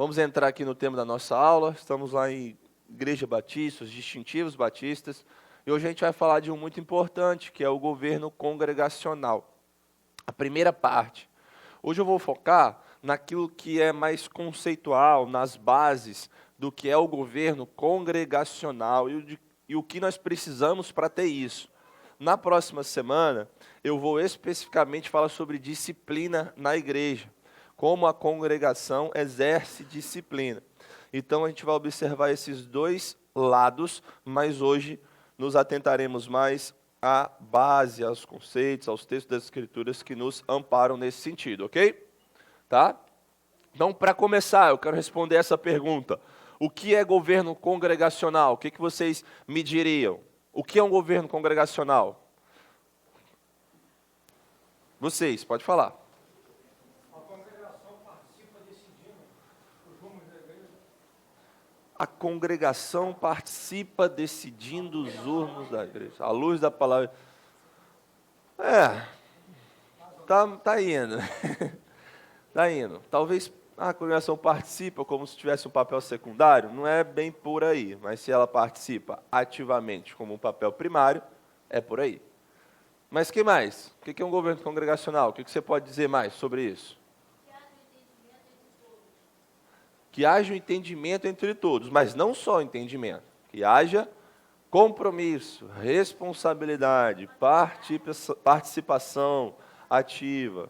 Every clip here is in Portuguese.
Vamos entrar aqui no tema da nossa aula. Estamos lá em Igreja Batista, os distintivos batistas. E hoje a gente vai falar de um muito importante, que é o governo congregacional. A primeira parte. Hoje eu vou focar naquilo que é mais conceitual, nas bases do que é o governo congregacional e o que nós precisamos para ter isso. Na próxima semana, eu vou especificamente falar sobre disciplina na igreja, como a congregação exerce disciplina. Então, a gente vai observar esses dois lados, mas hoje nos atentaremos mais à base, aos conceitos, aos textos das Escrituras que nos amparam nesse sentido, ok? Tá? Então, para começar, eu quero responder essa pergunta. O que é governo congregacional? O que vocês me diriam? O que é um governo congregacional? Vocês, pode falar. A congregação participa decidindo os rumos da igreja. A congregação participa decidindo os rumos da igreja. À luz da palavra. Tá indo. Tá indo. Talvez a congregação participa como se tivesse um papel secundário, não é bem por aí, mas se ela participa ativamente como um papel primário, é por aí. Mas que mais? O que é um governo congregacional? O que você pode dizer mais sobre isso? Que haja um entendimento entre todos, mas não só entendimento, que haja compromisso, responsabilidade, participação ativa.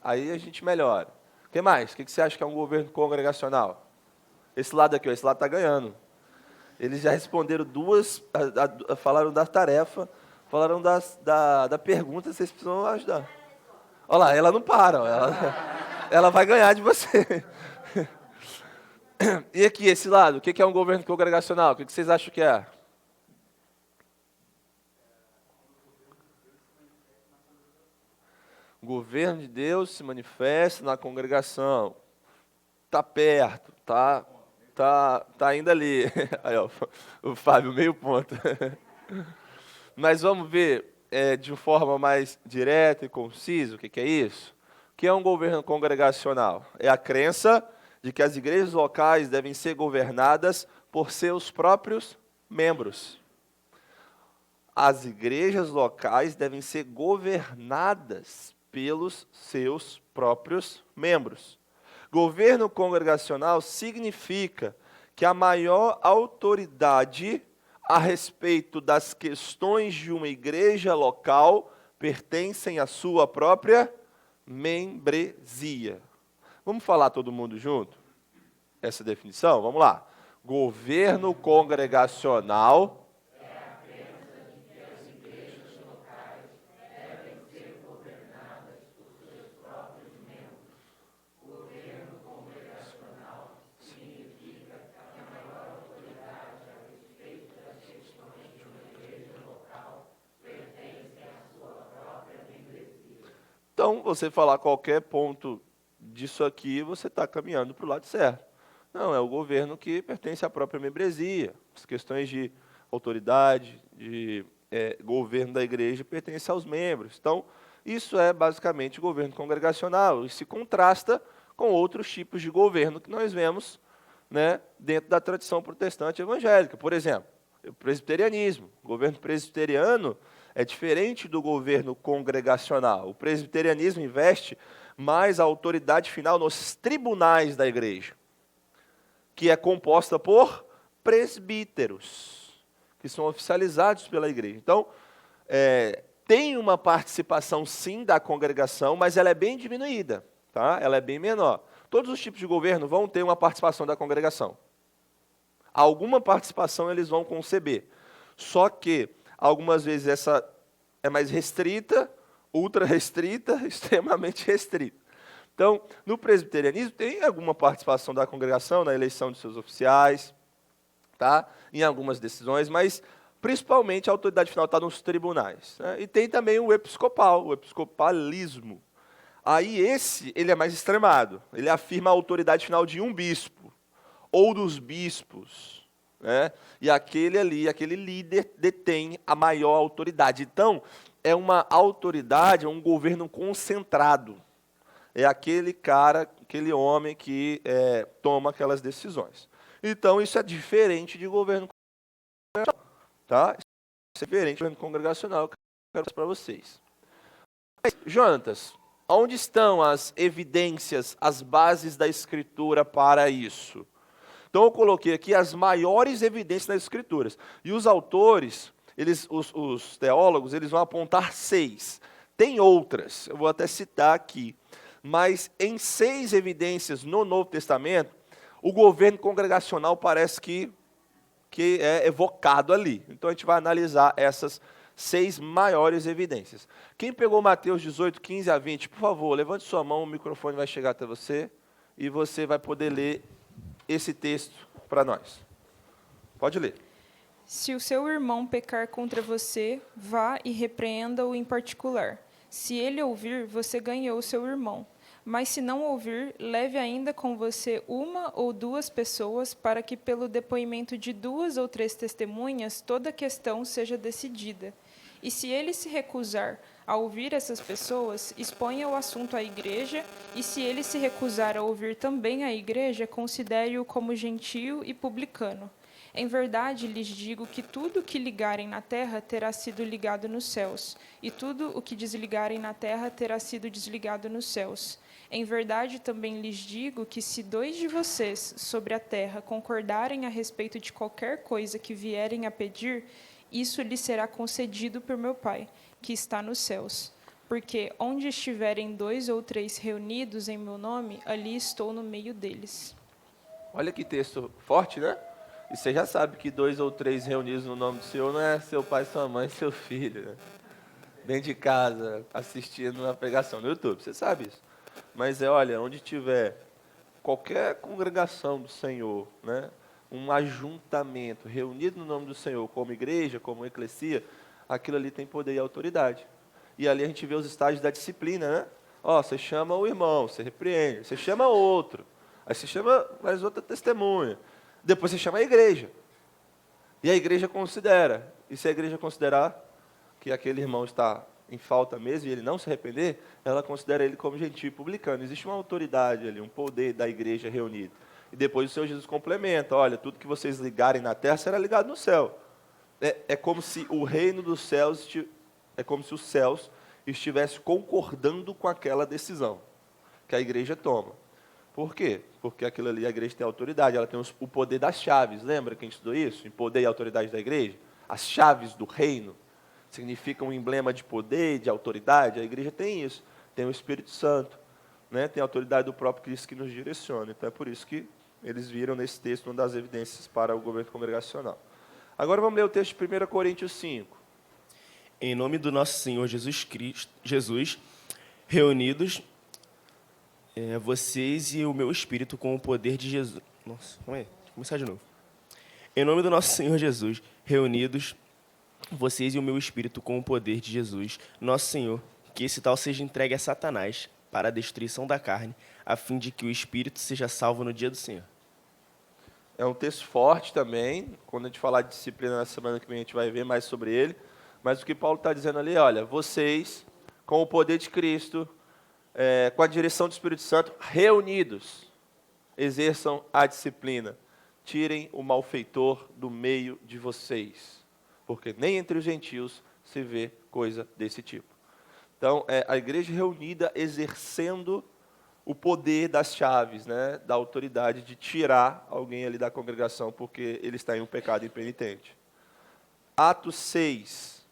Aí a gente melhora. O que mais? O que você acha que é um governo congregacional? Esse lado aqui, esse lado está ganhando. Eles já responderam falaram da tarefa, falaram da pergunta, vocês precisam ajudar. Olha lá, ela não para, ela vai ganhar de você. E aqui, esse lado, o que é um governo congregacional? O que vocês acham que é? O governo de Deus se manifesta na congregação. Está perto, tá indo ali. Aí, ó, o Fábio, meio ponto. Mas vamos ver de forma mais direta e concisa o que é isso? O que é um governo congregacional? É a crença de que as igrejas locais devem ser governadas por seus próprios membros. As igrejas locais devem ser governadas pelos seus próprios membros. Governo congregacional significa que a maior autoridade a respeito das questões de uma igreja local pertencem à sua própria membresia. Vamos falar todo mundo junto? Essa definição? Vamos lá. Governo congregacional Então, você falar qualquer ponto disso aqui, você está caminhando para o lado certo. Não, é o governo que pertence à própria membresia. As questões de autoridade, de governo da igreja, pertencem aos membros. Então, isso é basicamente o governo congregacional. E se contrasta com outros tipos de governo que nós vemos, né, dentro da tradição protestante evangélica. Por exemplo, o presbiterianismo. O governo presbiteriano é diferente do governo congregacional. O presbiterianismo investe mais a autoridade final nos tribunais da igreja, que é composta por presbíteros, que são oficializados pela igreja. Então, tem uma participação, sim, da congregação, mas ela é bem diminuída, tá? Ela é bem menor. Todos os tipos de governo vão ter uma participação da congregação. Alguma participação eles vão conceber. Só que algumas vezes essa é mais restrita, ultra restrita, extremamente restrita. Então, no presbiterianismo tem alguma participação da congregação na eleição de seus oficiais, tá? Em algumas decisões, mas principalmente a autoridade final está nos tribunais, né? E tem também o episcopalismo. Aí ele é mais extremado. Ele afirma a autoridade final de um bispo ou dos bispos, né? E aquele líder detém a maior autoridade. Então, é uma autoridade, é um governo concentrado. é aquele cara, aquele homem que toma aquelas decisões. Então, isso é diferente de governo congregacional, tá? Isso é diferente de governo congregacional, que eu quero mostrar para vocês. Mas, Jonatas, onde estão as evidências, as bases da Escritura para isso? Então, eu coloquei aqui as maiores evidências das Escrituras. E os autores, os teólogos, eles vão apontar 6. Tem outras, eu vou até citar aqui. Mas em 6 evidências no Novo Testamento, o governo congregacional parece que é evocado ali. Então, a gente vai analisar essas 6 maiores evidências. Quem pegou Mateus 18, 15 a 20, por favor, levante sua mão, o microfone vai chegar até você, e você vai poder ler esse texto para nós. Pode ler. Se o seu irmão pecar contra você, vá e repreenda-o em particular. Se ele ouvir, você ganhou o seu irmão. Mas se não ouvir, leve ainda com você 1 ou 2 pessoas, para que pelo depoimento de 2 ou 3 testemunhas toda a questão seja decidida. E se ele se recusar a ouvir essas pessoas, exponha o assunto à igreja, e se ele se recusar a ouvir também a igreja, considere-o como gentio e publicano. Em verdade, lhes digo que tudo o que ligarem na terra terá sido ligado nos céus, e tudo o que desligarem na terra terá sido desligado nos céus. Em verdade, também lhes digo que se 2 de vocês sobre a terra concordarem a respeito de qualquer coisa que vierem a pedir, isso lhes será concedido por meu Pai, que está nos céus. Porque onde estiverem 2 ou 3 reunidos em meu nome, ali estou no meio deles. Olha que texto forte, né? E você já sabe que 2 ou 3 reunidos no nome do Senhor não é seu pai, sua mãe, seu filho, né? Dentro de casa, assistindo uma pregação no YouTube, você sabe isso. Mas olha, onde tiver qualquer congregação do Senhor, né? Um ajuntamento reunido no nome do Senhor, como igreja, como eclesia, aquilo ali tem poder e autoridade. E ali a gente vê os estágios da disciplina, né? Ó, você chama o irmão, você repreende, você chama outro, aí você chama mais outra testemunha, depois você chama a igreja. E a igreja considera, e se a igreja considerar que aquele irmão está em falta mesmo e ele não se arrepender, ela considera ele como gentio e publicano. Existe uma autoridade ali, um poder da igreja reunida. E depois o Senhor Jesus complementa, olha, tudo que vocês ligarem na terra será ligado no céu. É como se o reino dos céus, é como se os céus estivessem concordando com aquela decisão que a igreja toma. Por quê? Porque aquilo ali, a igreja tem autoridade, ela tem o poder das chaves. Lembra que a gente estudou isso? Em poder e autoridade da igreja? As chaves do reino significam um emblema de poder, de autoridade. A igreja tem isso, tem o Espírito Santo, né? Tem a autoridade do próprio Cristo que nos direciona. Então é por isso que eles viram nesse texto uma das evidências para o governo congregacional. Agora vamos ler o texto de 1 Coríntios 5. Em nome do nosso Senhor Jesus, reunidos, vocês e o meu Espírito com o poder de Jesus. Nossa, calma aí, vou começar de novo. Em nome do nosso Senhor Jesus, reunidos, vocês e o meu Espírito com o poder de Jesus, nosso Senhor, que esse tal seja entregue a Satanás para a destruição da carne, a fim de que o Espírito seja salvo no dia do Senhor. É um texto forte também. Quando a gente falar de disciplina na semana que vem, a gente vai ver mais sobre ele. Mas o que Paulo está dizendo ali, olha, vocês, com o poder de Cristo, com a direção do Espírito Santo, reunidos, exerçam a disciplina. Tirem o malfeitor do meio de vocês, porque nem entre os gentios se vê coisa desse tipo. Então, a igreja reunida exercendo o poder das chaves, né, da autoridade de tirar alguém ali da congregação porque ele está em um pecado impenitente. Atos 6,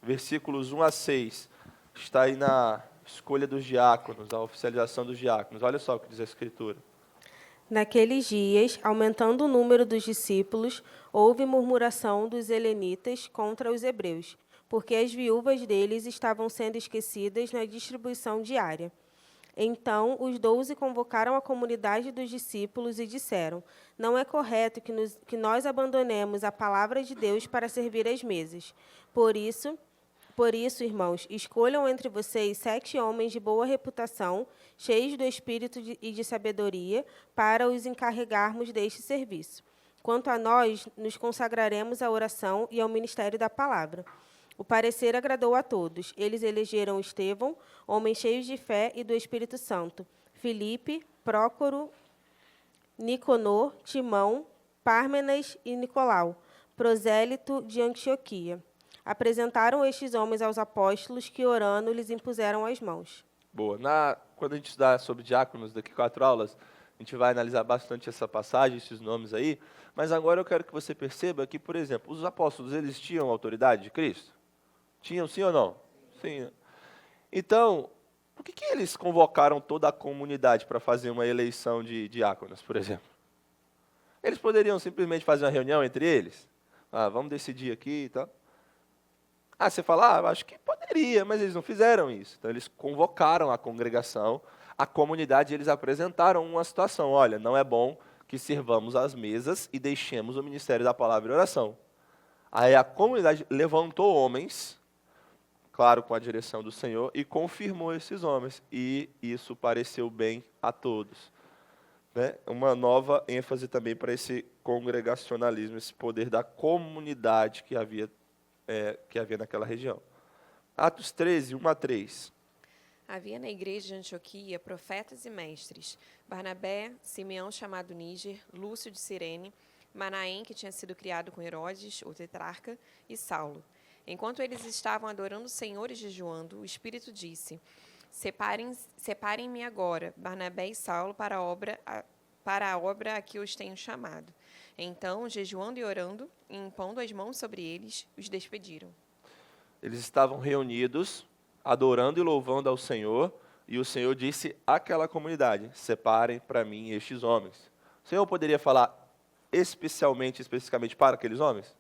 versículos 1 a 6, está aí na escolha dos diáconos, a oficialização dos diáconos. Olha só o que diz a Escritura. Naqueles dias, aumentando o número dos discípulos, houve murmuração dos helenitas contra os hebreus, porque as viúvas deles estavam sendo esquecidas na distribuição diária. Então, os 12 convocaram a comunidade dos discípulos e disseram: não é correto que nós abandonemos a palavra de Deus para servir às mesas. Por isso, irmãos, escolham entre vocês 7 homens de boa reputação, cheios do espírito e de sabedoria, para os encarregarmos deste serviço. Quanto a nós, nos consagraremos à oração e ao ministério da palavra. O parecer agradou a todos. Eles elegeram Estevão, homem cheio de fé e do Espírito Santo, Filipe, Prócoro, Nicanor, Timão, Pármenas e Nicolau, prosélito de Antioquia. Apresentaram estes homens aos apóstolos que, orando, lhes impuseram as mãos. Boa. Quando a gente estudar sobre diáconos, daqui 4 aulas, a gente vai analisar bastante essa passagem, esses nomes aí, mas agora eu quero que você perceba que, por exemplo, os apóstolos, eles tinham autoridade de Cristo? Tinham, sim ou não? Sim. Então, por que eles convocaram toda a comunidade para fazer uma eleição de diáconos, por exemplo? Eles poderiam simplesmente fazer uma reunião entre eles? Vamos decidir aqui e tal. Você fala, acho que poderia, mas eles não fizeram isso. Então, eles convocaram a congregação, a comunidade, e eles apresentaram uma situação. Olha, não é bom que sirvamos as mesas e deixemos o ministério da palavra e oração. Aí a comunidade levantou homens, claro, com a direção do Senhor, e confirmou esses homens. E isso pareceu bem a todos. Né? Uma nova ênfase também para esse congregacionalismo, esse poder da comunidade que havia naquela região. Atos 13, 1-3. Havia na igreja de Antioquia profetas e mestres, Barnabé, Simeão chamado Níger, Lúcio de Cirene, Manaém, que tinha sido criado com Herodes, o tetrarca, e Saulo. Enquanto eles estavam adorando o Senhor e jejuando, o Espírito disse: Separem-me agora, Barnabé e Saulo, para a obra a que os tenho chamado. Então, jejuando e orando, e impondo as mãos sobre eles, os despediram. Eles estavam reunidos, adorando e louvando ao Senhor, e o Senhor disse àquela comunidade: separem para mim estes homens. O Senhor poderia falar especificamente para aqueles homens?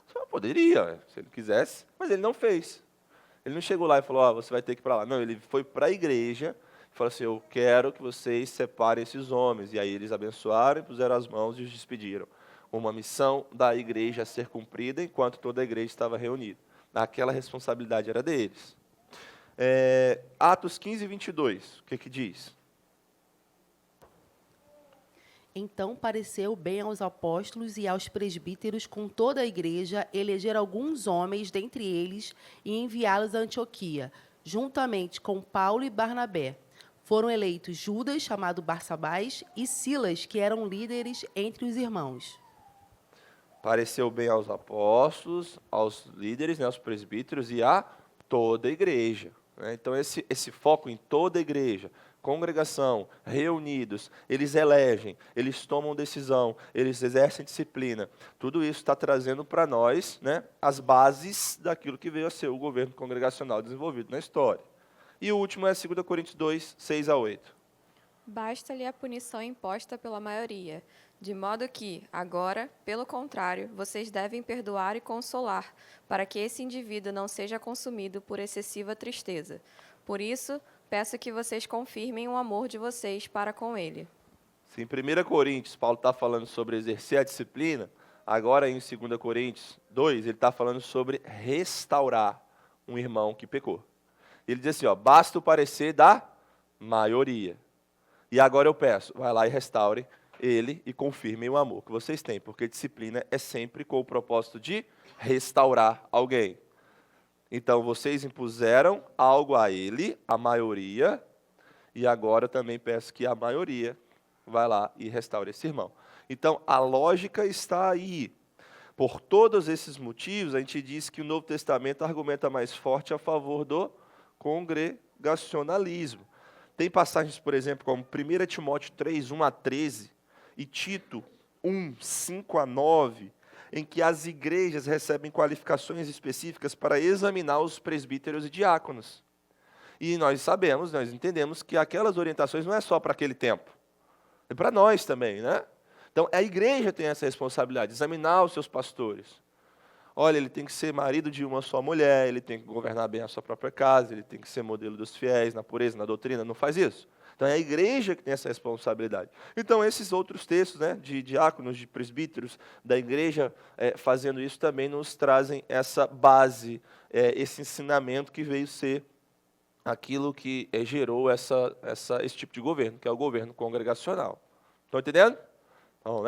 O Senhor poderia, se ele quisesse, mas ele não fez. Ele não chegou lá e falou, você vai ter que ir para lá. Não, ele foi para a igreja e falou assim, eu quero que vocês separem esses homens. E aí eles abençoaram, puseram as mãos e os despediram. Uma missão da igreja a ser cumprida enquanto toda a igreja estava reunida. Aquela responsabilidade era deles. Atos 15, 22, o que diz? Então pareceu bem aos apóstolos e aos presbíteros com toda a igreja eleger alguns homens dentre eles e enviá-los a Antioquia, juntamente com Paulo e Barnabé. Foram eleitos Judas, chamado Barsabás, e Silas, que eram líderes entre os irmãos. Pareceu bem aos apóstolos, aos líderes, aos presbíteros e a toda a igreja. Então, esse foco em toda a igreja, congregação, reunidos, eles elegem, eles tomam decisão, eles exercem disciplina. Tudo isso está trazendo para nós, as bases daquilo que veio a ser o governo congregacional desenvolvido na história. E o último é 2 Coríntios 2, 6-8. Basta-lhe a punição imposta pela maioria, de modo que, agora, pelo contrário, vocês devem perdoar e consolar, para que esse indivíduo não seja consumido por excessiva tristeza. Por isso, peço que vocês confirmem o amor de vocês para com ele. Se em 1 Coríntios, Paulo está falando sobre exercer a disciplina, agora em 2 Coríntios 2, ele está falando sobre restaurar um irmão que pecou. Ele diz assim, basta o parecer da maioria. E agora eu peço, vai lá e restaure ele e confirmem o amor que vocês têm, porque disciplina é sempre com o propósito de restaurar alguém. Então, vocês impuseram algo a ele, a maioria, e agora eu também peço que a maioria vá lá e restaure esse irmão. Então, a lógica está aí. Por todos esses motivos, a gente diz que o Novo Testamento argumenta mais forte a favor do congregacionalismo. Tem passagens, por exemplo, como 1 Timóteo 3, 1-13 e Tito 1, 5-9, em que as igrejas recebem qualificações específicas para examinar os presbíteros e diáconos. E nós sabemos, nós entendemos que aquelas orientações não é só para aquele tempo, é para nós também, Então, a igreja tem essa responsabilidade, de examinar os seus pastores. Olha, ele tem que ser marido de uma só mulher, ele tem que governar bem a sua própria casa, ele tem que ser modelo dos fiéis, na pureza, na doutrina, não faz isso. Então, é a igreja que tem essa responsabilidade. Então, esses outros textos, de diáconos, de presbíteros, da igreja fazendo isso, também nos trazem essa base, esse ensinamento que veio ser aquilo que gerou esse tipo de governo, que é o governo congregacional. Estão entendendo? Então,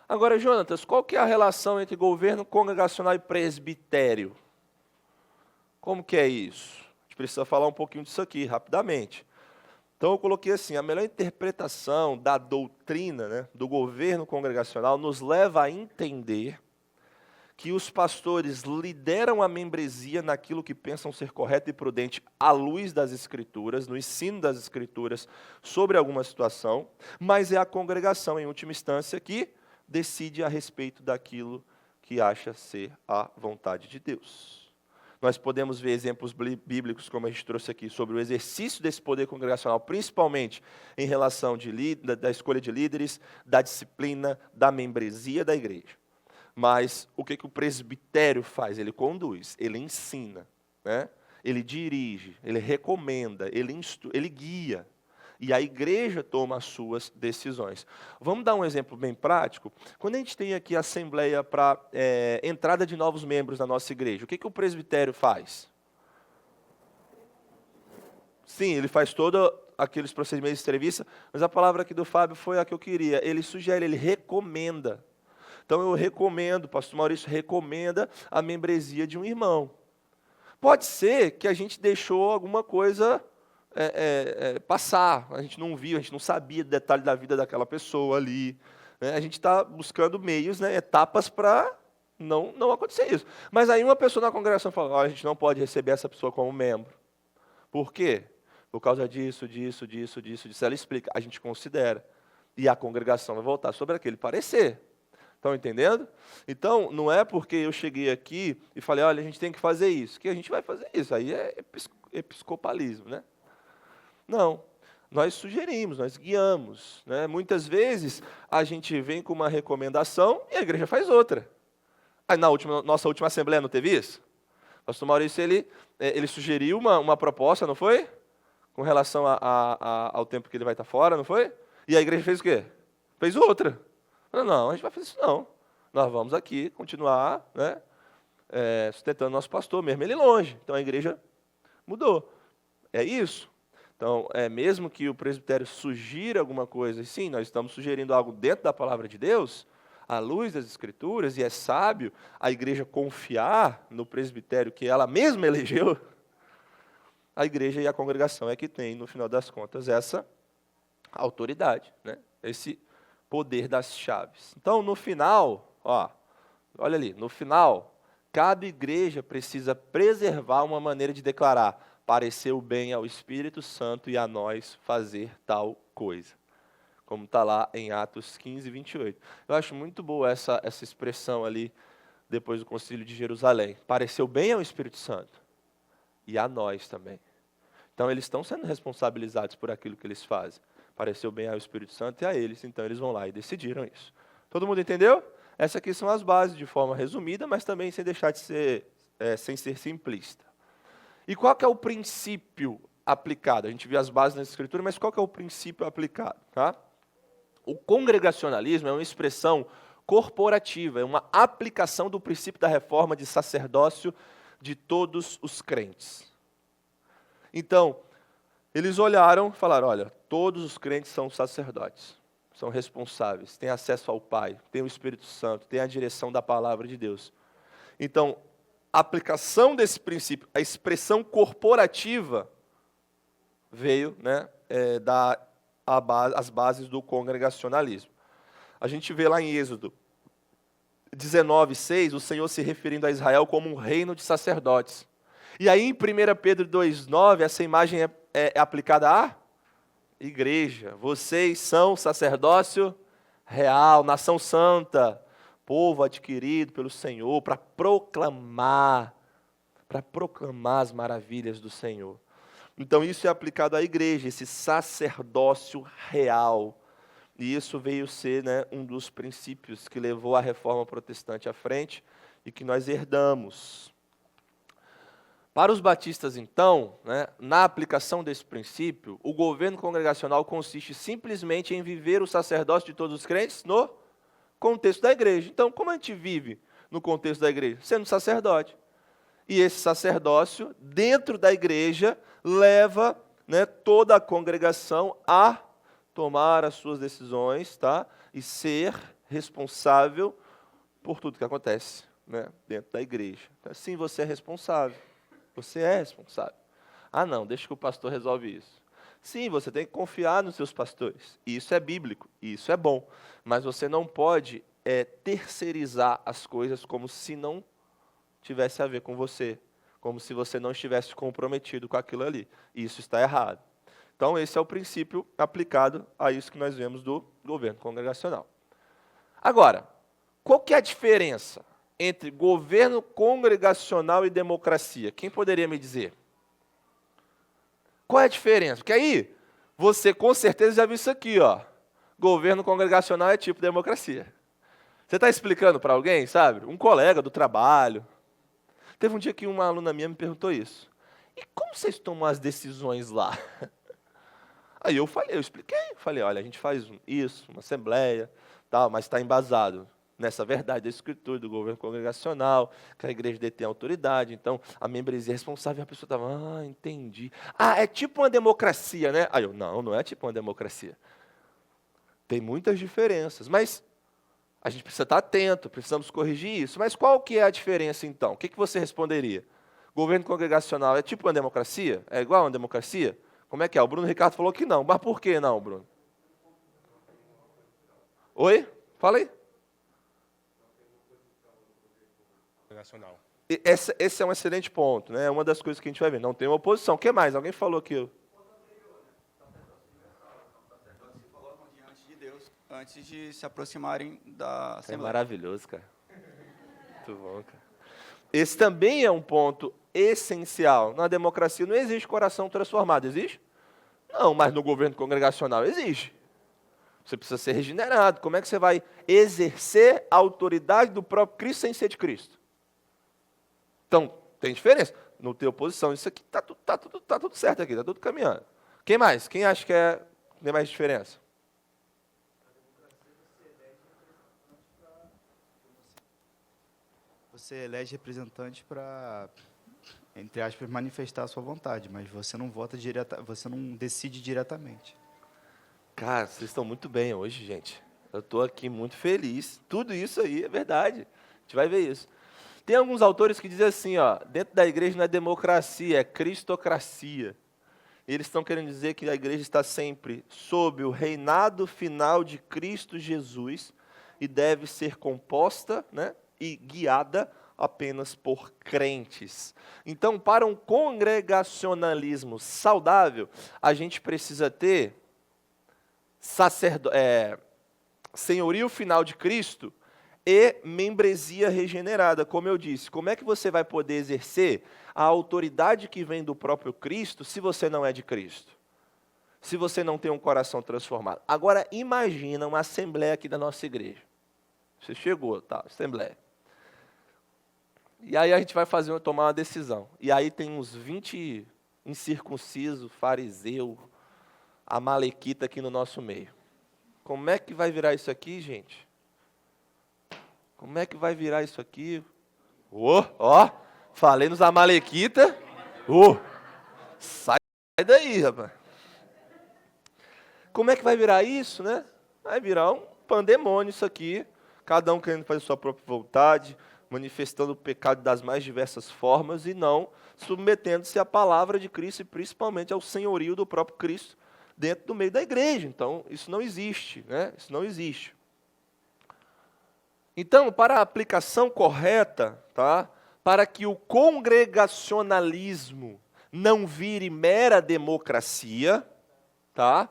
Agora, Jonatas, qual que é a relação entre governo congregacional e presbitério? Como que é isso? A gente precisa falar um pouquinho disso aqui, rapidamente. Então, eu coloquei assim, a melhor interpretação da doutrina, né, do governo congregacional nos leva a entender que os pastores lideram a membresia naquilo que pensam ser correto e prudente à luz das Escrituras, no ensino das Escrituras sobre alguma situação, mas é a congregação, em última instância, que decide a respeito daquilo que acha ser a vontade de Deus. Nós podemos ver exemplos bíblicos, como a gente trouxe aqui, sobre o exercício desse poder congregacional, principalmente em relação da escolha de líderes, da disciplina, da membresia da igreja. Mas o que o presbitério faz? Ele conduz, ele ensina, né? Ele dirige, ele recomenda, ele guia. E a igreja toma as suas decisões. Vamos dar um exemplo bem prático? Quando a gente tem aqui a assembleia para entrada de novos membros na nossa igreja, o que o presbitério faz? Sim, ele faz todos aqueles procedimentos de entrevista, mas a palavra aqui do Fábio foi a que eu queria. Ele sugere, ele recomenda. Então eu recomendo, o pastor Maurício recomenda a membresia de um irmão. Pode ser que a gente deixou alguma coisa passar, a gente não viu, a gente não sabia do detalhe da vida daquela pessoa ali. Né? A gente está buscando meios, né, etapas para não acontecer isso. Mas aí uma pessoa na congregação fala, a gente não pode receber essa pessoa como membro. Por quê? Por causa disso. Ela explica, a gente considera. E a congregação vai voltar sobre aquele parecer. Estão entendendo? Então, não é porque eu cheguei aqui e falei, olha, a gente tem que fazer isso, que a gente vai fazer isso. Aí é episcopalismo, né? Não. Nós sugerimos, nós guiamos. Né? Muitas vezes, a gente vem com uma recomendação e a igreja faz outra. Aí, nossa última assembleia não teve isso? O pastor Maurício, ele sugeriu uma proposta, não foi? Com relação ao tempo que ele vai estar fora, não foi? E a igreja fez o quê? Fez outra. Não, a gente vai fazer isso não. Nós vamos aqui continuar, né, sustentando nosso pastor, mesmo ele longe. Então a igreja mudou. É isso. Então, mesmo que o presbitério sugira alguma coisa, e sim, nós estamos sugerindo algo dentro da palavra de Deus, à luz das Escrituras, e é sábio a igreja confiar no presbitério que ela mesma elegeu, a igreja e a congregação é que tem, no final das contas, essa autoridade, né, esse poder das chaves. Então, no final, olha ali, no final, cada igreja precisa preservar uma maneira de declarar: pareceu bem ao Espírito Santo e a nós fazer tal coisa. Como está lá em Atos 15, 28. Eu acho muito boa essa expressão ali, depois do Concílio de Jerusalém. Pareceu bem ao Espírito Santo e a nós também. Então, eles estão sendo responsabilizados por aquilo que eles fazem. Pareceu bem ao Espírito Santo e a eles, então eles vão lá e decidiram isso. Todo mundo entendeu? Essas aqui são as bases de forma resumida, mas também sem deixar de ser, sem ser simplista. E qual que é o princípio aplicado? A gente viu as bases na Escritura, mas qual que é o princípio aplicado? Tá? O congregacionalismo é uma expressão corporativa, é uma aplicação do princípio da reforma de sacerdócio de todos os crentes. Então, eles olharam e falaram, olha, todos os crentes são sacerdotes, são responsáveis, têm acesso ao Pai, têm o Espírito Santo, têm a direção da palavra de Deus. Então, a aplicação desse princípio, a expressão corporativa, veio, né, as bases do congregacionalismo. A gente vê lá em Êxodo 19:6, o Senhor se referindo a Israel como um reino de sacerdotes. E aí em 1 Pedro 2:9, essa imagem é aplicada à igreja. Vocês são sacerdócio real, nação santa, povo adquirido pelo Senhor, para proclamar as maravilhas do Senhor. Então isso é aplicado à igreja, esse sacerdócio real. E isso veio ser, né, um dos princípios que levou a reforma protestante à frente e que nós herdamos. Para os batistas, então, né, na aplicação desse princípio, o governo congregacional consiste simplesmente em viver o sacerdócio de todos os crentes no contexto da igreja. Então, como a gente vive no contexto da igreja? Sendo sacerdote. E esse sacerdócio, dentro da igreja, leva, né, toda a congregação a tomar as suas decisões, tá? E ser responsável por tudo que acontece, né, dentro da igreja. Assim você é responsável. Você é responsável. Ah, não, deixa que o pastor resolve isso. Sim, você tem que confiar nos seus pastores. E isso é bíblico, e isso é bom. Mas você não pode terceirizar as coisas como se não tivesse a ver com você, como se você não estivesse comprometido com aquilo ali. E isso está errado. Então, esse é o princípio aplicado a isso que nós vemos do governo congregacional. Agora, qual que é a diferença entre governo congregacional e democracia? Quem poderia me dizer? Qual é a diferença? Porque aí, você com certeza já viu isso aqui, ó. Governo congregacional é tipo democracia. Você está explicando para alguém, sabe? Um colega do trabalho. Teve um dia que uma aluna minha me perguntou isso. E como vocês tomam as decisões lá? Aí eu expliquei. Falei, olha, a gente faz isso, uma assembleia, tal, mas está embasado nessa verdade da Escritura, do governo congregacional, que a igreja detém autoridade, então a membresia é responsável, e a pessoa estava, entendi. É tipo uma democracia, né? Aí eu, não é tipo uma democracia. Tem muitas diferenças, mas a gente precisa estar atento, precisamos corrigir isso. Mas qual que é a diferença, então? O que você responderia? Governo congregacional é tipo uma democracia? É igual a uma democracia? Como é que é? O Bruno Ricardo falou que não. Mas por que não, Bruno? Oi? Fala aí. Esse é um excelente ponto, né? É uma das coisas que a gente vai ver. Não tem uma oposição. O que mais? Alguém falou aquilo? Antes de se aproximarem da É Assembleia. maravilhoso, cara. Muito bom, cara. Esse também é um ponto essencial. Na democracia não existe coração transformado, existe? Não, mas no governo congregacional existe. Você precisa ser regenerado. Como é que você vai exercer a autoridade do próprio Cristo sem ser de Cristo? Então, tem diferença. Não tem oposição. Isso aqui está tudo certo aqui, está tudo caminhando. Quem mais? Quem acha que tem mais diferença? Você elege representante para, entre aspas, manifestar a sua vontade, mas você não vota você não decide diretamente. Cara, vocês estão muito bem hoje, gente. Eu estou aqui muito feliz. Tudo isso aí é verdade. A gente vai ver isso. Tem alguns autores que dizem assim, ó, dentro da igreja não é democracia, é cristocracia. Eles estão querendo dizer que a igreja está sempre sob o reinado final de Cristo Jesus e deve ser composta, né, e guiada apenas por crentes. Então, para um congregacionalismo saudável, a gente precisa ter senhorio final de Cristo e membresia regenerada, como eu disse. Como é que você vai poder exercer a autoridade que vem do próprio Cristo se você não é de Cristo? Se você não tem um coração transformado. Agora, imagina uma assembleia aqui da nossa igreja. Você chegou, tá? Assembleia. E aí a gente vai tomar uma decisão. E aí tem uns 20 incircuncisos, fariseu, amalequita aqui no nosso meio. Como é que vai virar isso aqui, gente? Como é que vai virar isso aqui? Falei nos amalequita. Sai daí, rapaz. Como é que vai virar isso, né? Vai virar um pandemônio isso aqui. Cada um querendo fazer sua própria vontade, manifestando o pecado das mais diversas formas e não submetendo-se à palavra de Cristo e principalmente ao senhorio do próprio Cristo dentro do meio da igreja. Então, isso não existe, né? Isso não existe. Então, para a aplicação correta, tá? Para que o congregacionalismo não vire mera democracia, tá?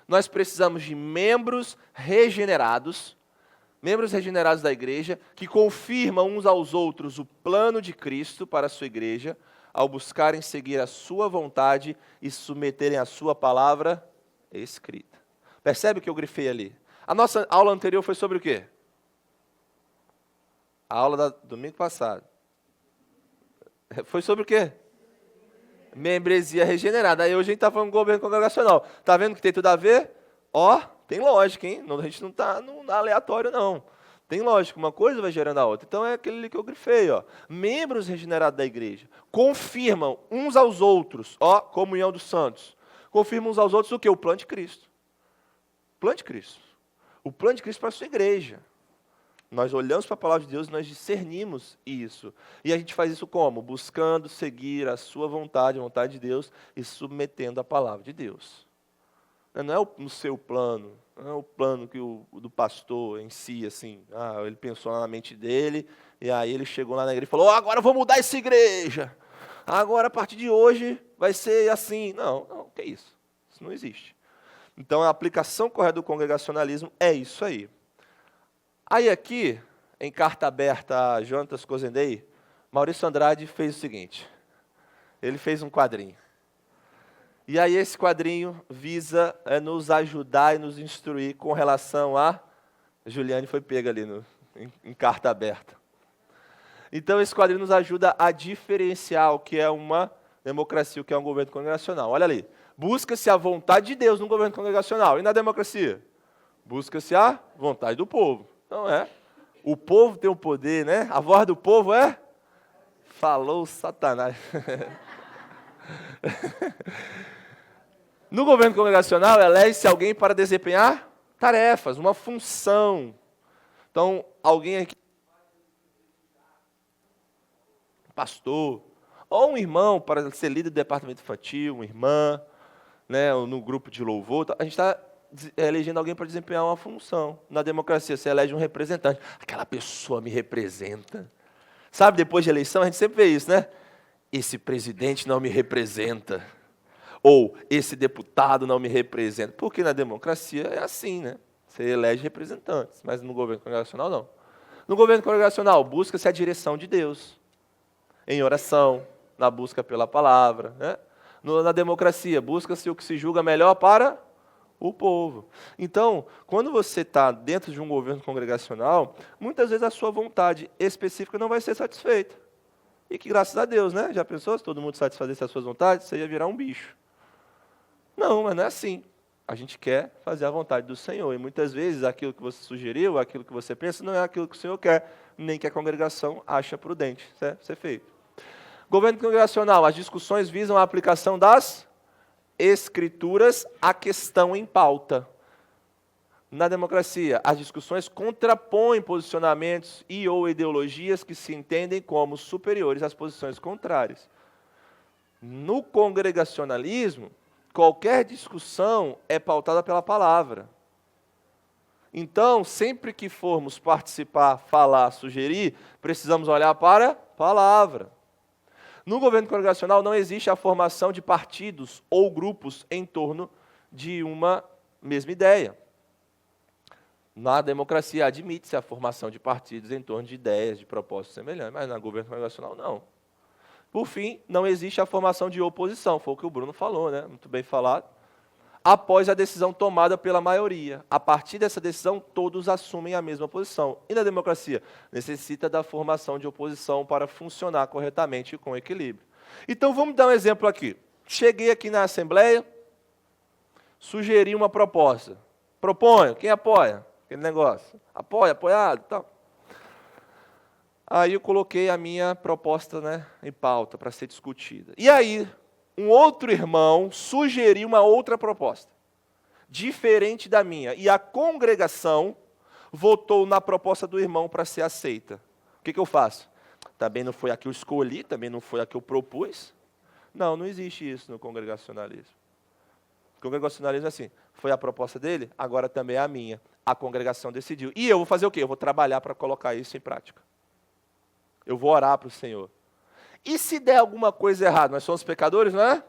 Nós precisamos de membros regenerados da igreja, que confirmam uns aos outros o plano de Cristo para a sua igreja, ao buscarem seguir a sua vontade e submeterem a sua palavra escrita. Percebe o que eu grifei ali? A nossa aula anterior foi sobre o quê? A aula do domingo passado. Foi sobre o quê? Membresia regenerada. Aí hoje a gente está falando do governo congregacional. Está vendo que tem tudo a ver? Tem lógica, hein? A gente não está no aleatório, não. Tem lógica, uma coisa vai gerando a outra. Então é aquele que eu grifei, ó. Membros regenerados da igreja confirmam uns aos outros, comunhão dos santos. Confirmam uns aos outros o quê? O plano de Cristo. O plano de Cristo. O plano de Cristo para a sua igreja. Nós olhamos para a palavra de Deus e nós discernimos isso. E a gente faz isso como? Buscando seguir a sua vontade, a vontade de Deus, e submetendo a palavra de Deus. Não é o seu plano, não é o plano do pastor em si, assim. Ele pensou na mente dele, e aí ele chegou lá na igreja e falou, agora eu vou mudar essa igreja. Agora, a partir de hoje, vai ser assim. Não, que isso? Isso não existe. Então, a aplicação correta do congregacionalismo é isso aí. Aí aqui, em carta aberta a Jonatas Cozendei, Maurício Andrade fez o seguinte. Ele fez um quadrinho. E aí esse quadrinho visa nos ajudar e nos instruir com relação a... Juliane foi pega ali em carta aberta. Então esse quadrinho nos ajuda a diferenciar o que é uma democracia, o que é um governo congregacional. Olha ali. Busca-se a vontade de Deus no governo congregacional. E na democracia? Busca-se a vontade do povo. Então o povo tem o poder, né? A voz do povo é... Falou Satanás. No governo congregacional, elege-se alguém para desempenhar tarefas, uma função. Então, alguém aqui, pastor, ou um irmão para ser líder do departamento infantil, uma irmã, né, ou no grupo de louvor, a gente está elegendo alguém para desempenhar uma função. Na democracia, você elege um representante. Aquela pessoa me representa. Sabe, depois de eleição, a gente sempre vê isso, né? Esse presidente não me representa. Ou esse deputado não me representa. Porque na democracia é assim, né? Você elege representantes, mas no governo congregacional não. No governo congregacional, busca-se a direção de Deus. Em oração, na busca pela palavra. Né? Na democracia, busca-se o que se julga melhor para o povo. Então, quando você está dentro de um governo congregacional, muitas vezes a sua vontade específica não vai ser satisfeita. E que, graças a Deus, né? Já pensou, se todo mundo satisfazesse as suas vontades, você ia virar um bicho. Não, mas não é assim. A gente quer fazer a vontade do Senhor. E muitas vezes aquilo que você sugeriu, aquilo que você pensa, não é aquilo que o Senhor quer, nem que a congregação acha prudente ser feito. Governo congregacional, as discussões visam a aplicação das Escrituras à questão em pauta. Na democracia, as discussões contrapõem posicionamentos e ou ideologias que se entendem como superiores às posições contrárias. No congregacionalismo, qualquer discussão é pautada pela palavra. Então, sempre que formos participar, falar, sugerir, precisamos olhar para a palavra. No governo congregacional não existe a formação de partidos ou grupos em torno de uma mesma ideia. Na democracia admite-se a formação de partidos em torno de ideias, de propósitos semelhantes, mas no governo congregacional não. Por fim, não existe a formação de oposição, foi o que o Bruno falou, né? Muito bem falado. Após a decisão tomada pela maioria. A partir dessa decisão, todos assumem a mesma posição. E na democracia? Necessita da formação de oposição para funcionar corretamente e com equilíbrio. Então, vamos dar um exemplo aqui. Cheguei aqui na Assembleia, sugeri uma proposta. Proponho, quem apoia? Aquele negócio. Apoia, apoiado, tal. Aí eu coloquei a minha proposta, né, em pauta para ser discutida. E aí, um outro irmão sugeriu uma outra proposta, diferente da minha. E a congregação votou na proposta do irmão para ser aceita. O que eu faço? Também não foi a que eu escolhi, também não foi a que eu propus. Não existe isso no congregacionalismo. O congregacionalismo é assim, foi a proposta dele, agora também é a minha. A congregação decidiu. E eu vou fazer o quê? Eu vou trabalhar para colocar isso em prática. Eu vou orar para o Senhor. E se der alguma coisa errada? Nós somos pecadores, não é?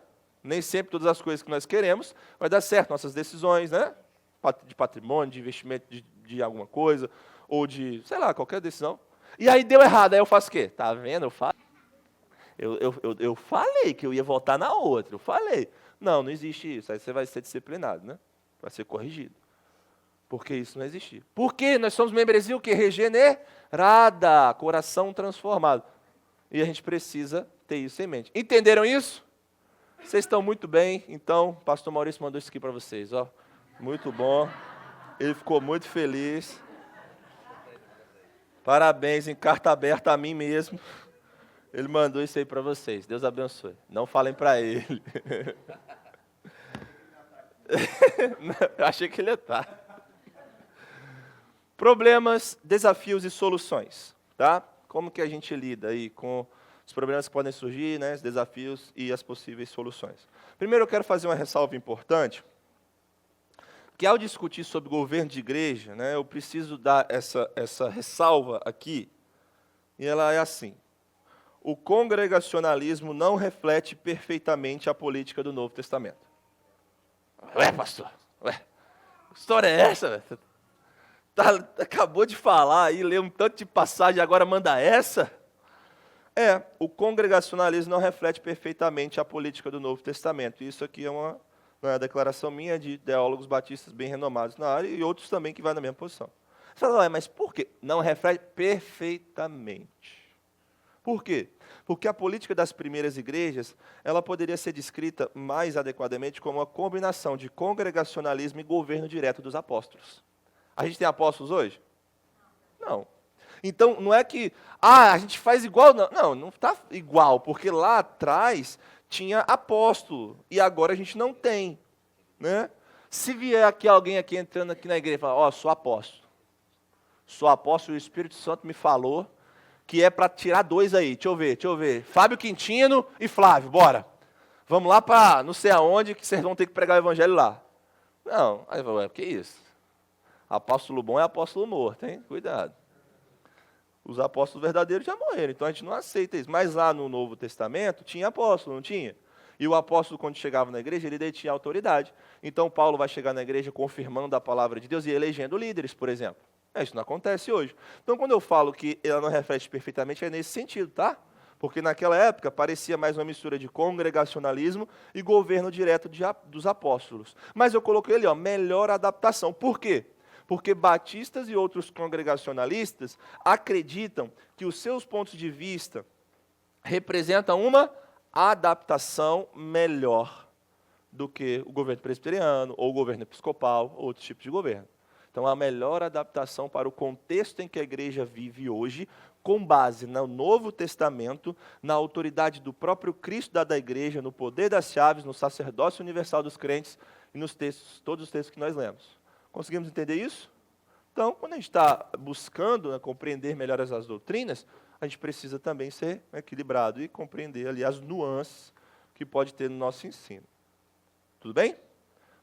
Nem sempre todas as coisas que nós queremos vai dar certo. Nossas decisões, né? De patrimônio, de investimento de alguma coisa, ou de, sei lá, qualquer decisão. E aí deu errado, aí eu faço o quê? Tá vendo? Eu falei que eu ia votar na outra, eu falei. Não existe isso. Aí você vai ser disciplinado, né? Vai ser corrigido. Porque isso não existe. Porque nós somos membresia o quê? Regenerada, coração transformado. E a gente precisa ter isso em mente. Entenderam isso? Vocês estão muito bem. Então, o pastor Maurício mandou isso aqui para vocês. Ó. Muito bom. Ele ficou muito feliz. Parabéns, em carta aberta a mim mesmo. Ele mandou isso aí para vocês. Deus abençoe. Não falem para ele. Eu achei que ele ia estar. Problemas, desafios e soluções. Tá? Como que a gente lida aí com os problemas que podem surgir, né, os desafios e as possíveis soluções? Primeiro, eu quero fazer uma ressalva importante, que ao discutir sobre governo de igreja, né, eu preciso dar essa ressalva aqui, e ela é assim: o congregacionalismo não reflete perfeitamente a política do Novo Testamento. Ué, pastor, ué, que história é essa? Acabou de falar aí, leu um tanto de passagem, agora manda essa? O congregacionalismo não reflete perfeitamente a política do Novo Testamento. Isso aqui não é uma declaração minha, de teólogos batistas bem renomados na área, e outros também que vão na mesma posição. Você fala, mas por quê? Não reflete perfeitamente. Por quê? Porque a política das primeiras igrejas, ela poderia ser descrita mais adequadamente como uma combinação de congregacionalismo e governo direto dos apóstolos. A gente tem apóstolos hoje? Não. Então, não é que, a gente faz igual, não está igual, porque lá atrás tinha apóstolo, e agora a gente não tem. Né? Se vier aqui alguém aqui entrando aqui na igreja e falar, sou apóstolo, e o Espírito Santo me falou que é para tirar 2 aí, deixa eu ver, Fábio Quintino e Flávio, bora. Vamos lá para não sei aonde, que vocês vão ter que pregar o evangelho lá. Não, aí eu falo, que isso? Apóstolo bom é apóstolo morto, hein? Cuidado. Os apóstolos verdadeiros já morreram, então a gente não aceita isso. Mas lá no Novo Testamento tinha apóstolo, não tinha? E o apóstolo, quando chegava na igreja, ele detinha autoridade. Então Paulo vai chegar na igreja confirmando a palavra de Deus e elegendo líderes, por exemplo. Isso não acontece hoje. Então, quando eu falo que ela não reflete perfeitamente, é nesse sentido, tá? Porque naquela época parecia mais uma mistura de congregacionalismo e governo direto dos apóstolos. Mas eu coloquei ali, melhor adaptação. Por quê? Porque batistas e outros congregacionalistas acreditam que os seus pontos de vista representam uma adaptação melhor do que o governo presbiteriano, ou o governo episcopal, ou outros tipos de governo. Então, a melhor adaptação para o contexto em que a igreja vive hoje, com base no Novo Testamento, na autoridade do próprio Cristo da igreja, no poder das chaves, no sacerdócio universal dos crentes e nos textos, todos os textos que nós lemos. Conseguimos entender isso? Então, quando a gente está buscando compreender melhor as doutrinas, a gente precisa também ser equilibrado e compreender ali as nuances que pode ter no nosso ensino. Tudo bem?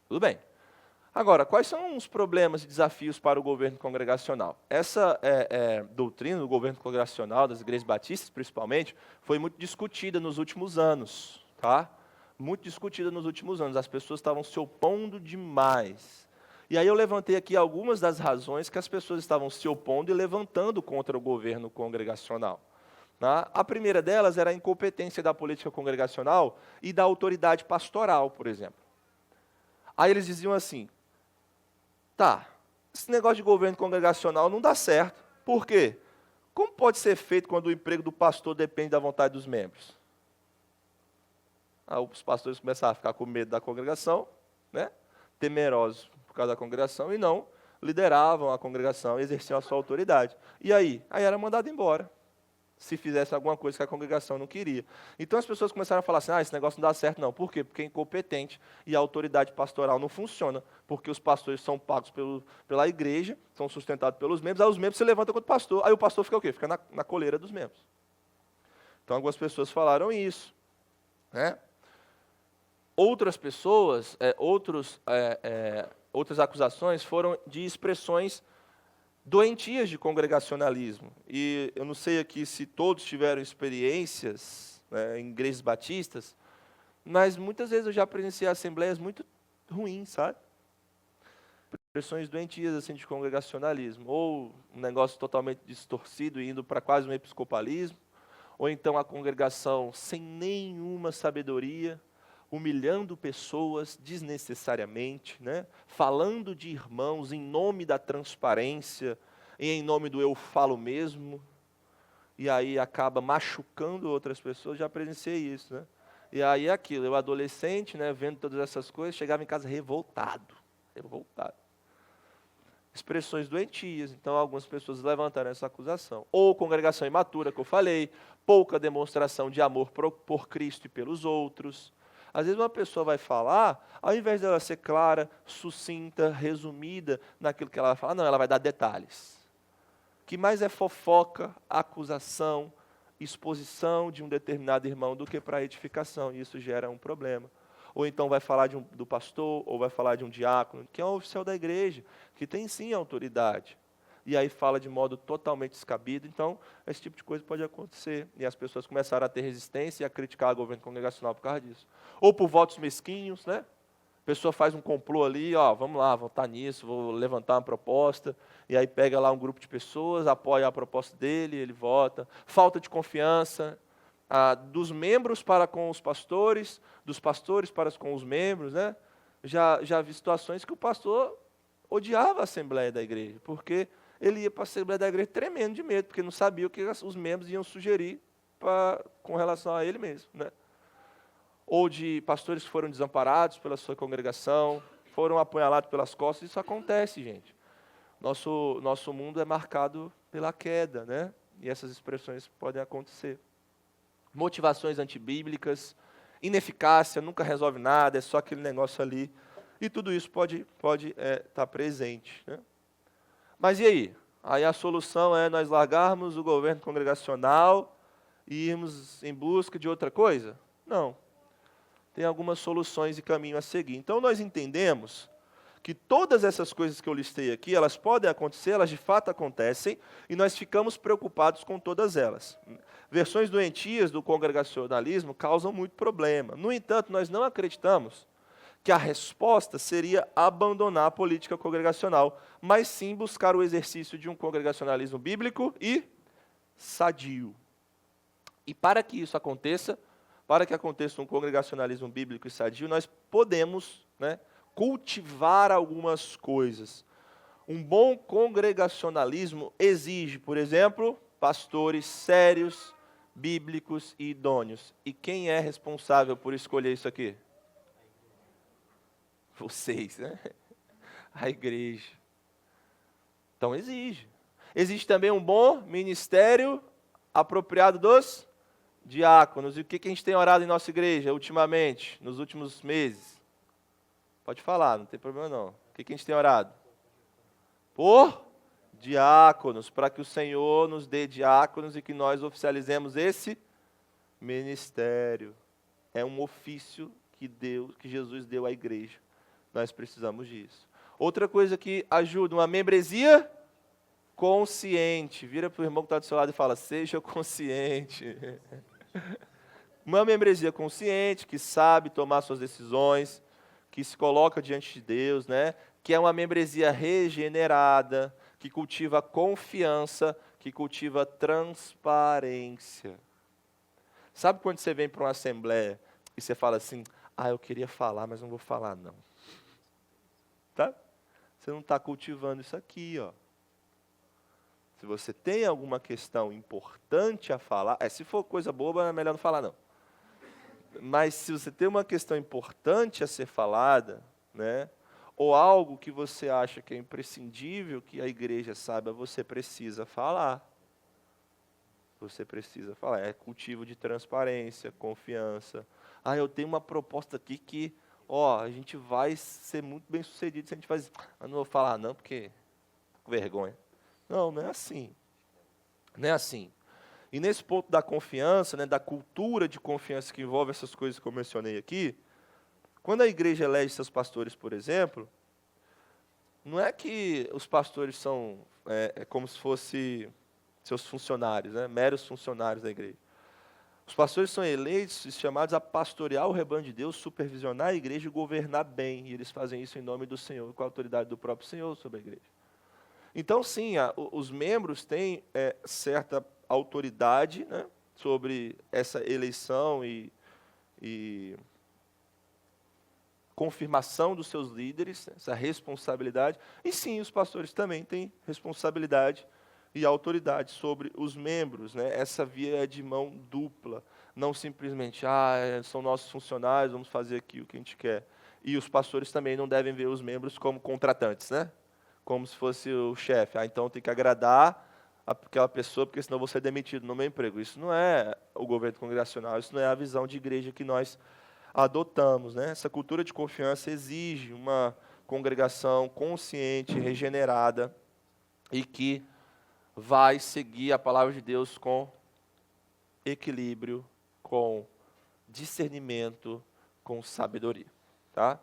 Tudo bem. Agora, quais são os problemas e desafios para o governo congregacional? Essa doutrina do governo congregacional, das igrejas batistas principalmente, foi muito discutida nos últimos anos. Tá? Muito discutida nos últimos anos. As pessoas estavam se opondo demais. E aí eu levantei aqui algumas das razões que as pessoas estavam se opondo e levantando contra o governo congregacional. Tá? A primeira delas era a incompetência da política congregacional e da autoridade pastoral, por exemplo. Aí eles diziam assim, esse negócio de governo congregacional não dá certo. Por quê? Como pode ser feito quando o emprego do pastor depende da vontade dos membros? Os pastores começaram a ficar com medo da congregação, né? Temerosos por causa da congregação, e não lideravam a congregação, exerciam a sua autoridade. E aí? Aí era mandado embora, se fizesse alguma coisa que a congregação não queria. Então as pessoas começaram a falar assim, esse negócio não dá certo não. Por quê? Porque é incompetente e a autoridade pastoral não funciona, porque os pastores são pagos pela igreja, são sustentados pelos membros, aí os membros se levantam contra o pastor, aí o pastor fica o quê? Fica na coleira dos membros. Então algumas pessoas falaram isso. Né? Outras pessoas, outras acusações foram de expressões doentias de congregacionalismo. E eu não sei aqui se todos tiveram experiências em igrejas batistas, mas muitas vezes eu já presenciei assembleias muito ruins, sabe? Expressões doentias assim, de congregacionalismo, ou um negócio totalmente distorcido, indo para quase um episcopalismo, ou então a congregação sem nenhuma sabedoria, humilhando pessoas desnecessariamente, né? Falando de irmãos em nome da transparência, e em nome do eu falo mesmo, e aí acaba machucando outras pessoas. Já presenciei isso. Né? E aí é aquilo, eu adolescente, né, vendo todas essas coisas, chegava em casa revoltado. Expressões doentias, então algumas pessoas levantaram essa acusação. Ou congregação imatura, que eu falei, pouca demonstração de amor por Cristo e pelos outros. Às vezes uma pessoa vai falar, ao invés dela ser clara, sucinta, resumida naquilo que ela vai falar, não, ela vai dar detalhes. Que mais é fofoca, acusação, exposição de um determinado irmão do que para edificação, e isso gera um problema. Ou então vai falar do pastor, ou vai falar de um diácono, que é um oficial da igreja, que tem sim autoridade. E aí fala de modo totalmente descabido. Então, esse tipo de coisa pode acontecer. E as pessoas começaram a ter resistência e a criticar o governo congregacional por causa disso. Ou por votos mesquinhos, né? A pessoa faz um complô ali, ó, vamos lá, votar nisso, vou levantar uma proposta, e aí pega lá um grupo de pessoas, apoia a proposta dele, ele vota. Falta de confiança dos membros para com os pastores, dos pastores para com os membros, né? Já vi situações que o pastor odiava a Assembleia da Igreja, porque ele ia para a Assembleia da Igreja tremendo de medo, porque não sabia o que os membros iam sugerir com relação a ele mesmo, né? Ou de pastores que foram desamparados pela sua congregação, foram apunhalados pelas costas. Isso acontece, gente. Nosso mundo é marcado pela queda, né? E essas expressões podem acontecer. Motivações antibíblicas, ineficácia, nunca resolve nada, é só aquele negócio ali. E tudo isso pode estar presente, né? Mas e aí? Aí a solução é nós largarmos o governo congregacional e irmos em busca de outra coisa? Não. Tem algumas soluções e caminho a seguir. Então, nós entendemos que todas essas coisas que eu listei aqui, elas podem acontecer, elas de fato acontecem, e nós ficamos preocupados com todas elas. Versões doentias do congregacionalismo causam muito problema. No entanto, nós não acreditamos que a resposta seria abandonar a política congregacional, mas sim buscar o exercício de um congregacionalismo bíblico e sadio. E para que isso aconteça, para que aconteça um congregacionalismo bíblico e sadio, nós podemos, né, cultivar algumas coisas. Um bom congregacionalismo exige, por exemplo, pastores sérios, bíblicos e idôneos. E quem é responsável por escolher isso aqui? Vocês, né? A igreja. Então exige. Existe também um bom ministério apropriado dos diáconos. E o que a gente tem orado em nossa igreja ultimamente, nos últimos meses? Pode falar, não tem problema não. O que a gente tem orado? Por diáconos, para que o Senhor nos dê diáconos e que nós oficializemos esse ministério. É um ofício que Jesus deu à igreja. Nós precisamos disso. Outra coisa que ajuda, uma membresia consciente. Vira para o irmão que está do seu lado e fala, seja consciente. Uma membresia consciente, que sabe tomar suas decisões, que se coloca diante de Deus, né? Que é uma membresia regenerada, que cultiva confiança, que cultiva transparência. Sabe quando você vem para uma assembleia e você fala assim, eu queria falar, mas não vou falar não. Tá? Você não está cultivando isso aqui, ó. Se você tem alguma questão importante a falar, se for coisa boba, é melhor não falar não. Mas se você tem uma questão importante a ser falada, né, ou algo que você acha que é imprescindível que a igreja saiba, você precisa falar. Você precisa falar. É cultivo de transparência, confiança. Eu tenho uma proposta aqui que, a gente vai ser muito bem sucedido se a gente faz. Eu não vou falar não, porque tô com vergonha. Não é assim. Não é assim. E nesse ponto da confiança, né, da cultura de confiança que envolve essas coisas que eu mencionei aqui, quando a igreja elege seus pastores, por exemplo, não é que os pastores são como se fossem seus funcionários, né, meros funcionários da igreja. Os pastores são eleitos e chamados a pastorear o rebanho de Deus, supervisionar a igreja e governar bem. E eles fazem isso em nome do Senhor, com a autoridade do próprio Senhor sobre a igreja. Então, sim, os membros têm certa autoridade, né, sobre essa eleição e confirmação dos seus líderes, essa responsabilidade. E sim, os pastores também têm responsabilidade e autoridade sobre os membros, né? Essa via é de mão dupla, não simplesmente, são nossos funcionários, vamos fazer aqui o que a gente quer. E os pastores também não devem ver os membros como contratantes, né? Como se fosse o chefe. Então tem que agradar aquela pessoa, porque senão eu vou ser demitido no meu emprego. Isso não é o governo congregacional, isso não é a visão de igreja que nós adotamos, né? Essa cultura de confiança exige uma congregação consciente, regenerada e que vai seguir a palavra de Deus com equilíbrio, com discernimento, com sabedoria, tá?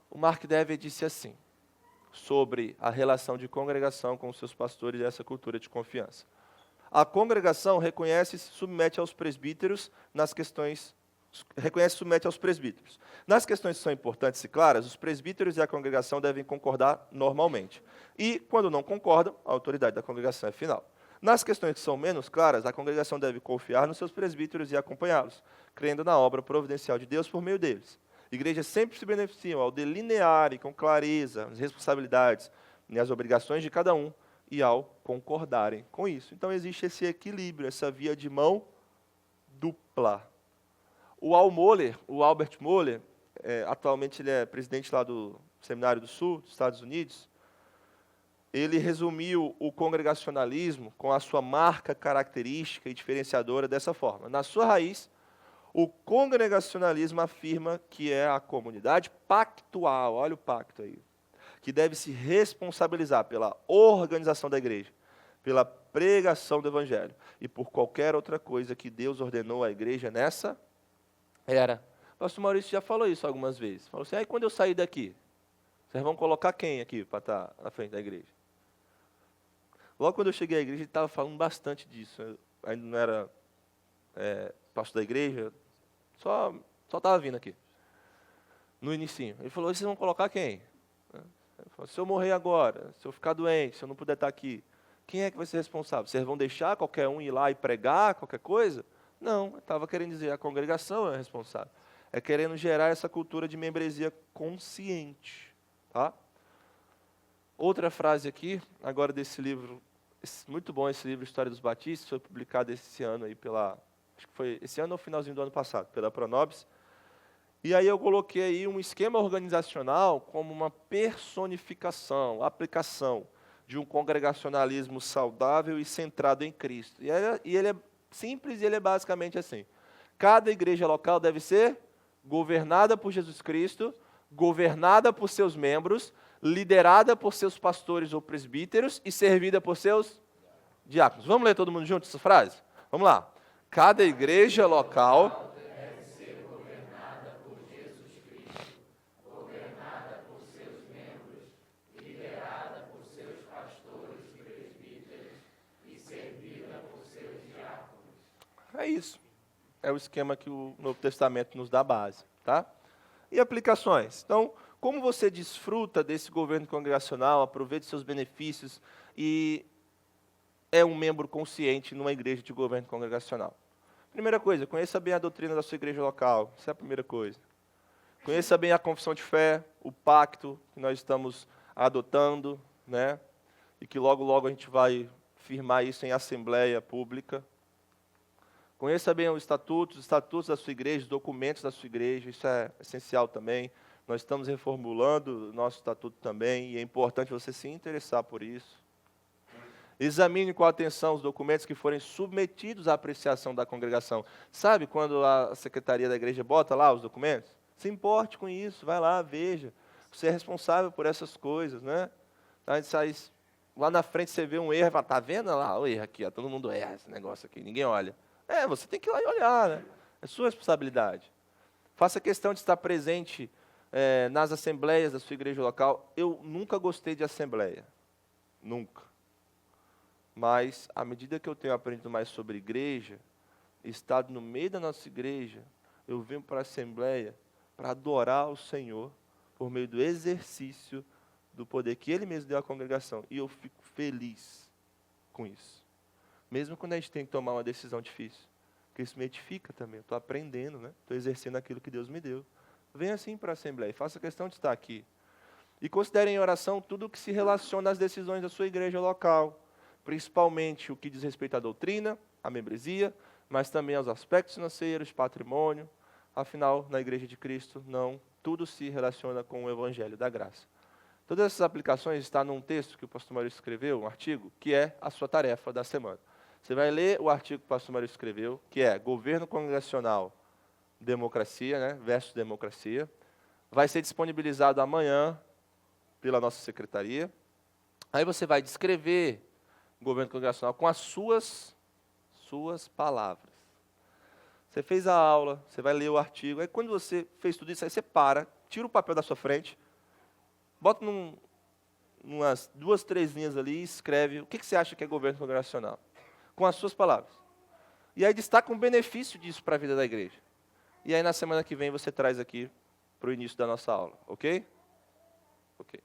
O Mark Dever disse assim, sobre a relação de congregação com os seus pastores e essa cultura de confiança. A congregação reconhece e se submete aos presbíteros nas questões reconhece e submete aos presbíteros. Nas questões que são importantes e claras, os presbíteros e a congregação devem concordar normalmente. E, quando não concordam, a autoridade da congregação é final. Nas questões que são menos claras, a congregação deve confiar nos seus presbíteros e acompanhá-los, crendo na obra providencial de Deus por meio deles. Igrejas sempre se beneficiam ao delinearem com clareza as responsabilidades e as obrigações de cada um e ao concordarem com isso. Então, existe esse equilíbrio, essa via de mão dupla. O Albert Moller, atualmente ele é presidente lá do Seminário do Sul, dos Estados Unidos, ele resumiu o congregacionalismo com a sua marca característica e diferenciadora dessa forma. Na sua raiz, o congregacionalismo afirma que é a comunidade pactual, olha o pacto aí, que deve se responsabilizar pela organização da igreja, pela pregação do evangelho e por qualquer outra coisa que Deus ordenou à igreja nessa era. O pastor Maurício já falou isso algumas vezes. Falou assim, aí quando eu sair daqui, vocês vão colocar quem aqui para estar na frente da igreja? Logo quando eu cheguei à igreja, ele estava falando bastante disso. Eu ainda não era pastor da igreja, só estava vindo aqui. No inicinho. Ele falou, vocês vão colocar quem? Ele falou, se eu morrer agora, se eu ficar doente, se eu não puder estar aqui, quem é que vai ser responsável? Vocês vão deixar qualquer um ir lá e pregar qualquer coisa? Não, eu estava querendo dizer, a congregação é responsável. É querendo gerar essa cultura de membresia consciente. Tá? Outra frase aqui, agora desse livro, muito bom esse livro, História dos Batistas, foi publicado esse ano, aí acho que foi esse ano ou finalzinho do ano passado, pela Pronobis. E aí eu coloquei aí um esquema organizacional como uma personificação, aplicação de um congregacionalismo saudável e centrado em Cristo. E ele é simples e ele é basicamente assim. Cada igreja local deve ser governada por Jesus Cristo, governada por seus membros, liderada por seus pastores ou presbíteros e servida por seus diáconos. Vamos ler todo mundo junto essa frase? Vamos lá. Cada igreja local deve ser governada por Jesus Cristo, governada por seus membros, liderada por seus pastores e presbíteros e servida por seus diáconos. É isso. É o esquema que o Novo Testamento nos dá base, tá? E aplicações? Então, como você desfruta desse governo congregacional, aproveita seus benefícios e é um membro consciente numa igreja de governo congregacional? Primeira coisa, conheça bem a doutrina da sua igreja local. Essa é a primeira coisa. Conheça bem a confissão de fé, o pacto que nós estamos adotando, né? E que logo, logo a gente vai firmar isso em assembleia pública. Conheça bem os estatutos da sua igreja, os documentos da sua igreja, isso é essencial também. Nós estamos reformulando o nosso estatuto também, e é importante você se interessar por isso. Examine com atenção os documentos que forem submetidos à apreciação da congregação. Sabe quando a secretaria da igreja bota lá os documentos? Se importe com isso, vai lá, veja. Você é responsável por essas coisas, né? Lá na frente você vê um erro e fala, está vendo lá o erro aqui? Ó, todo mundo erra esse negócio aqui, ninguém olha. Você tem que ir lá e olhar, né? É sua responsabilidade. Faça questão de estar presente nas assembleias da sua igreja local. Eu nunca gostei de assembleia. Nunca. Mas, à medida que eu tenho aprendido mais sobre igreja, estado no meio da nossa igreja, eu venho para a assembleia para adorar o Senhor por meio do exercício do poder que Ele mesmo deu à congregação. E eu fico feliz com isso. Mesmo quando a gente tem que tomar uma decisão difícil. Porque isso me edifica também. Eu estou aprendendo, né? Estou exercendo aquilo que Deus me deu. Venha assim para a Assembleia e faça questão de estar aqui. E considere em oração tudo o que se relaciona às decisões da sua igreja local. Principalmente o que diz respeito à doutrina, à membresia, mas também aos aspectos financeiros, patrimônio. Afinal, na Igreja de Cristo, não. Tudo se relaciona com o Evangelho da Graça. Todas essas aplicações estão num texto que o pastor Maurício escreveu, um artigo, que é a sua tarefa da semana. Você vai ler o artigo que o pastor Maurício escreveu, que é Governo Congregacional democracia, né, versus democracia. Vai ser disponibilizado amanhã pela nossa secretaria. Aí você vai descrever o governo congregacional com as suas palavras. Você fez a aula, você vai ler o artigo, aí quando você fez tudo isso, aí você para, tira o papel da sua frente, bota umas 2, 3 linhas ali e escreve o que você acha que é governo congregacional, com as suas palavras. E aí destaca um benefício disso para a vida da igreja. E aí na semana que vem você traz aqui para o início da nossa aula, ok? Ok.